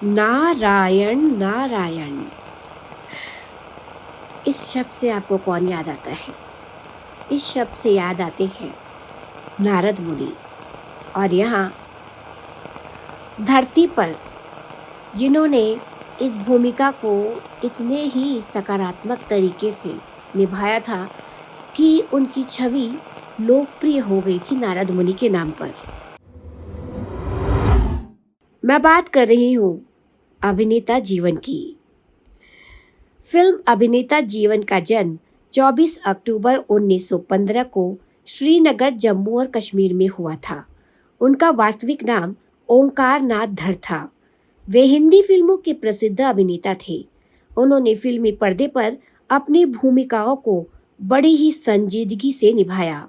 नारायण नारायण, इस शब्द से आपको कौन याद आता है? इस शब्द से याद आते हैं नारद मुनि। और यहाँ धरती पर जिन्होंने इस भूमिका को इतने ही सकारात्मक तरीके से निभाया था कि उनकी छवि लोकप्रिय हो गई थी नारद मुनि के नाम पर। मैं बात कर रही हूँ अभिनेता जीवन की। फिल्म अभिनेता जीवन का जन्म 24 अक्टूबर 1915 को श्रीनगर, जम्मू और कश्मीर में हुआ था। उनका वास्तविक नाम ओंकार नाथ धर था। वे हिंदी फिल्मों के प्रसिद्ध अभिनेता थे। उन्होंने फिल्मी पर्दे पर अपनी भूमिकाओं को बड़ी ही संजीदगी से निभाया।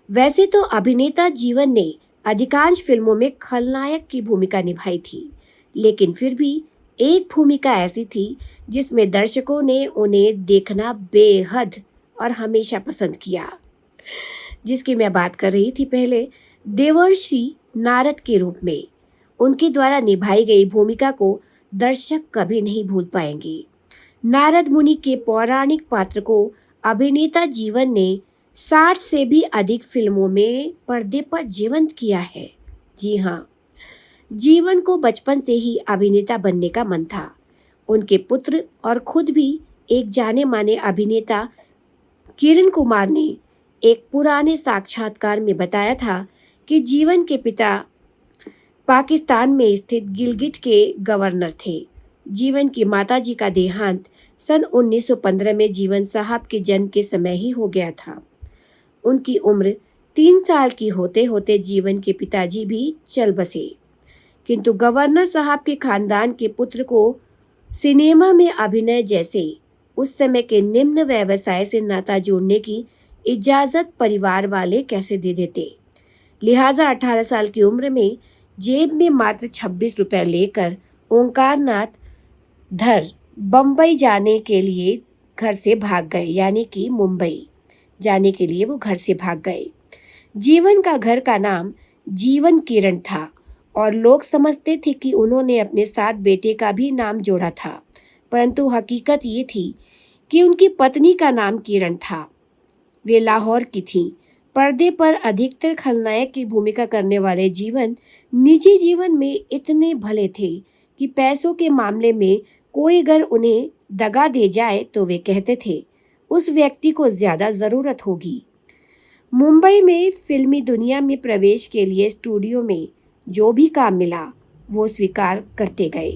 वैसे तो अभिनेता जीवन ने अधिकांश फिल्मों में खलनायक की भूमिका निभाई थी, लेकिन फिर भी एक भूमिका ऐसी थी जिसमें दर्शकों ने उन्हें देखना बेहद और हमेशा पसंद किया, जिसकी मैं बात कर रही थी पहले, देवर्षि नारद के रूप में। उनके द्वारा निभाई गई भूमिका को दर्शक कभी नहीं भूल पाएंगे। नारद मुनि के पौराणिक पात्र को अभिनेता जीवन ने 60 से भी अधिक फिल्मों में पर्दे पर जीवंत किया है। जी हाँ, जीवन को बचपन से ही अभिनेता बनने का मन था। उनके पुत्र और खुद भी एक जाने माने अभिनेता किरण कुमार ने एक पुराने साक्षात्कार में बताया था कि जीवन के पिता पाकिस्तान में स्थित गिलगिट के गवर्नर थे। जीवन की माताजी का देहांत सन 1915 में जीवन साहब के जन्म के समय ही हो गया था। उनकी उम्र 3 साल की होते होते जीवन के पिताजी भी चल बसे, किंतु गवर्नर साहब के खानदान के पुत्र को सिनेमा में अभिनय जैसे उस समय के निम्न व्यवसाय से नाता जोड़ने की इजाज़त परिवार वाले कैसे दे देते। लिहाजा 18 साल की उम्र में जेब में मात्र 26 रुपये लेकर ओंकार नाथ धर बम्बई जाने के लिए घर से भाग गए, यानी कि मुंबई जाने के लिए वो घर से भाग गए। जीवन का घर का नाम जीवन किरण था और लोग समझते थे कि उन्होंने अपने साथ बेटे का भी नाम जोड़ा था, परंतु हकीकत ये थी कि उनकी पत्नी का नाम किरण था। वे लाहौर की थीं। पर्दे पर अधिकतर खलनायक की भूमिका करने वाले जीवन निजी जीवन में इतने भले थे कि पैसों के मामले में कोई अगर उन्हें दगा दे जाए तो वे कहते थे उस व्यक्ति को ज़्यादा ज़रूरत होगी। मुंबई में फिल्मी दुनिया में प्रवेश के लिए स्टूडियो में जो भी काम मिला वो स्वीकार करते गए।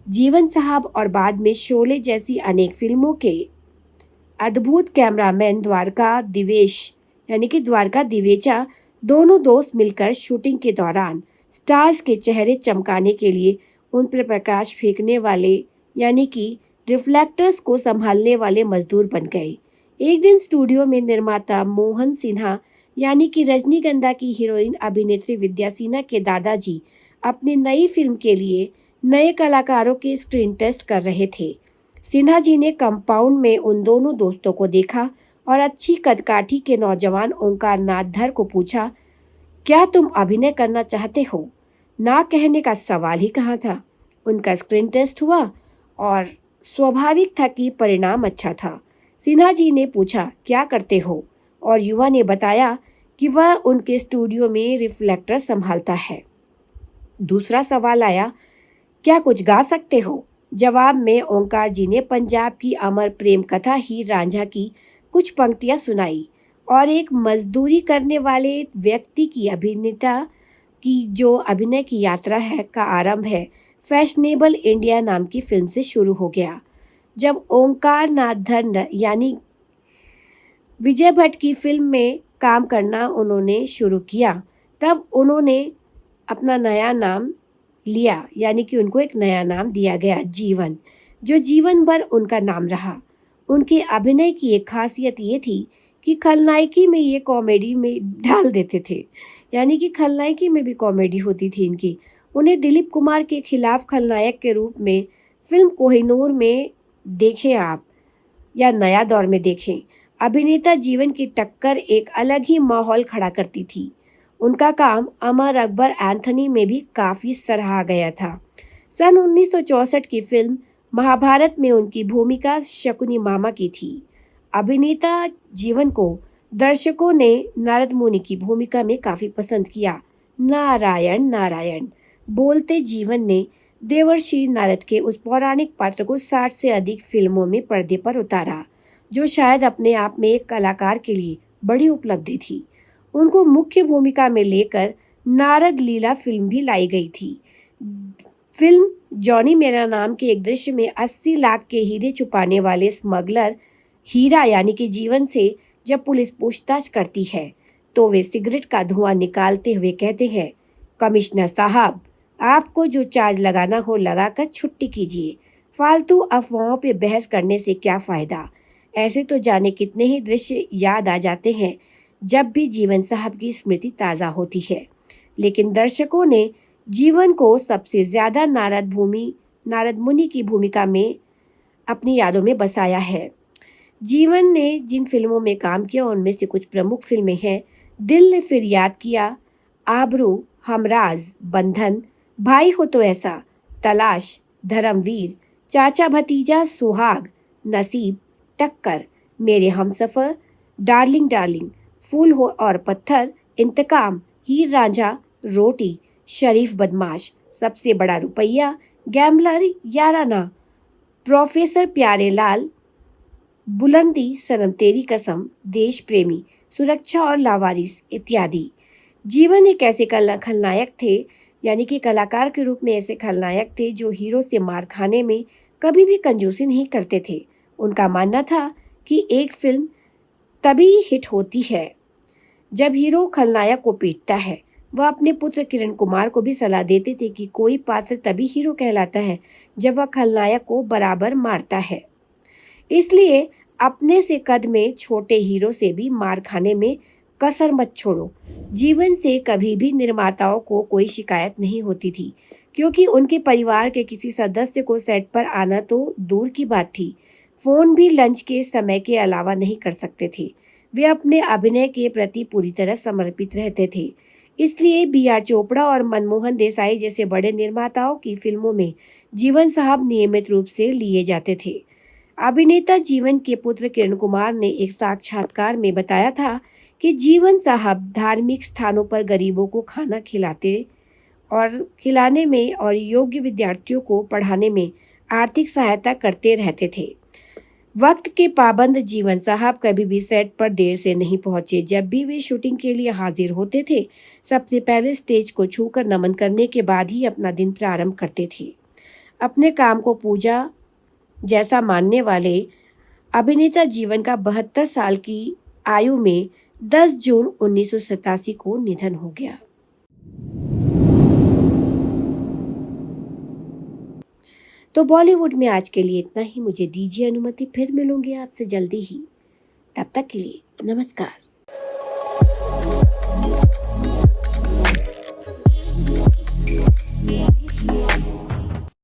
जीवन साहब और बाद में शोले जैसी अनेक फिल्मों के अद्भुत कैमरामैन द्वारका दिवेश, यानी कि द्वारका दिवेचा, दोनों दोस्त मिलकर शूटिंग के दौरान स्टार्स के चेहरे चमकाने के लिए उन पर प्रकाश फेंकने वाले, यानी कि रिफ्लेक्टर्स को संभालने वाले मजदूर बन गए। एक दिन स्टूडियो में निर्माता मोहन सिन्हा, यानी कि रजनीगंधा की हीरोइन अभिनेत्री विद्या सिन्हा के दादाजी अपनी नई फिल्म के लिए नए कलाकारों के स्क्रीन टेस्ट कर रहे थे। सिन्हा जी ने कंपाउंड में उन दोनों दोस्तों को देखा और अच्छी कदकाठी के नौजवान ओंकार नाथ धर को पूछा, क्या तुम अभिनय करना चाहते हो? ना कहने का सवाल ही कहाँ था। उनका स्क्रीन टेस्ट हुआ और स्वाभाविक था कि परिणाम अच्छा था। सिन्हा जी ने पूछा, क्या करते हो? और युवा ने बताया कि वह उनके स्टूडियो में रिफ्लेक्टर संभालता है। दूसरा सवाल आया, क्या कुछ गा सकते हो? जवाब में ओंकार जी ने पंजाब की अमर प्रेम कथा हीर रांझा की कुछ पंक्तियां सुनाई और एक मजदूरी करने वाले व्यक्ति की अभिनेता की जो अभिनय की यात्रा है का आरंभ है फैशनेबल इंडिया नाम की फिल्म से शुरू हो गया। जब ओंकार नाथ धर यानी विजय भट्ट की फिल्म में काम करना उन्होंने शुरू किया, तब उन्होंने अपना नया नाम लिया, यानी कि उनको एक नया नाम दिया गया जीवन, जो जीवन भर उनका नाम रहा। उनके अभिनय की एक खासियत ये थी कि खलनायकी में ये कॉमेडी में डाल देते थे, यानी कि खलनायकी में भी कॉमेडी होती थी इनकी। उन्हें दिलीप कुमार के खिलाफ खलनायक के रूप में फिल्म कोहिनूर में देखें आप या नया दौर में देखें, अभिनेता जीवन की टक्कर एक अलग ही माहौल खड़ा करती थी। उनका काम अमर अकबर एंथनी में भी काफ़ी सराहा गया था। सन 1964 की फिल्म महाभारत में उनकी भूमिका शकुनी मामा की थी। अभिनेता जीवन को दर्शकों ने नारद मुनि की भूमिका में काफी पसंद किया। नारायण नारायण बोलते जीवन ने देवर्षि नारद के उस पौराणिक पात्र को 60 से अधिक फिल्मों में पर्दे पर उतारा, जो शायद अपने आप में एक कलाकार के लिए बड़ी उपलब्धि थी। उनको मुख्य भूमिका में लेकर नारद लीला फिल्म भी लाई गई थी। फिल्म जॉनी मेरा नाम के एक दृश्य में 80 लाख के हीरे छुपाने वाले स्मगलर हीरा यानी कि जीवन से जब पुलिस पूछताछ करती है तो वे सिगरेट का धुआं निकालते हुए कहते हैं, कमिश्नर साहब, आपको जो चार्ज लगाना हो लगाकर छुट्टी कीजिए, फालतू अफवाहों पे बहस करने से क्या फ़ायदा। ऐसे तो जाने कितने ही दृश्य याद आ जाते हैं जब भी जीवन साहब की स्मृति ताज़ा होती है। लेकिन दर्शकों ने जीवन को सबसे ज़्यादा नारद मुनि की भूमिका में अपनी यादों में बसाया है। जीवन ने जिन फिल्मों में काम किया उनमें से कुछ प्रमुख फिल्में हैं दिल ने फिर याद किया, आबरू, हमराज, बंधन, भाई हो तो ऐसा, तलाश, धर्मवीर, चाचा भतीजा, सुहाग, नसीब, टक्कर, मेरे हमसफर, डार्लिंग डार्लिंग, फूल हो और पत्थर, इंतकाम, हीर रांझा, रोटी, शरीफ बदमाश, सबसे बड़ा रुपया, गैम्बलर, याराना, प्रोफेसर प्यारेलाल, बुलंदी, सनम तेरी कसम, देश प्रेमी, सुरक्षा और लावारिस इत्यादि। जीवन एक ऐसे खलनायक थे, यानी कि कलाकार के रूप में ऐसे खलनायक थे जो हीरो से मार खाने में कभी भी कंजूसी नहीं करते थे। उनका मानना था कि एक फिल्म तभी हिट होती है जब हीरो खलनायक को पीटता है। वह अपने पुत्र किरण कुमार को भी सलाह देते थे कि कोई पात्र तभी हीरो कहलाता है जब वह खलनायक को बराबर मारता है। इसलिए अपने से कद में छोटे हीरो से भी मार खाने में कसर मत छोड़ो। जीवन से कभी भी निर्माताओं को कोई शिकायत नहीं होती थी, क्योंकि उनके परिवार के किसी सदस्य को सेट पर आना तो दूर की बात थी, फोन भी लंच के समय के अलावा नहीं कर सकते थे। वे अपने अभिनय के प्रति पूरी तरह समर्पित रहते थे। इसलिए B.R. चोपड़ा और मनमोहन देसाई जैसे बड़े निर्माताओं की फिल्मों में जीवन साहब नियमित रूप से लिए जाते थे। अभिनेता जीवन के पुत्र किरण कुमार ने एक साक्षात्कार में बताया था कि जीवन साहब धार्मिक स्थानों पर गरीबों को खाना खिलाने में और योग्य विद्यार्थियों को पढ़ाने में आर्थिक सहायता करते रहते थे। वक्त के पाबंद जीवन साहब कभी भी सेट पर देर से नहीं पहुंचे। जब भी वे शूटिंग के लिए हाजिर होते थे, सबसे पहले स्टेज को छूकर नमन करने के बाद ही अपना दिन प्रारंभ करते थे। अपने काम को पूजा जैसा मानने वाले अभिनेता जीवन का 72 साल की आयु में 10 जून 1987 को निधन हो गया। तो बॉलीवुड में आज के लिए इतना ही। मुझे दीजिए अनुमति, फिर मिलूंगी आपसे जल्दी ही। तब तक के लिए नमस्कार।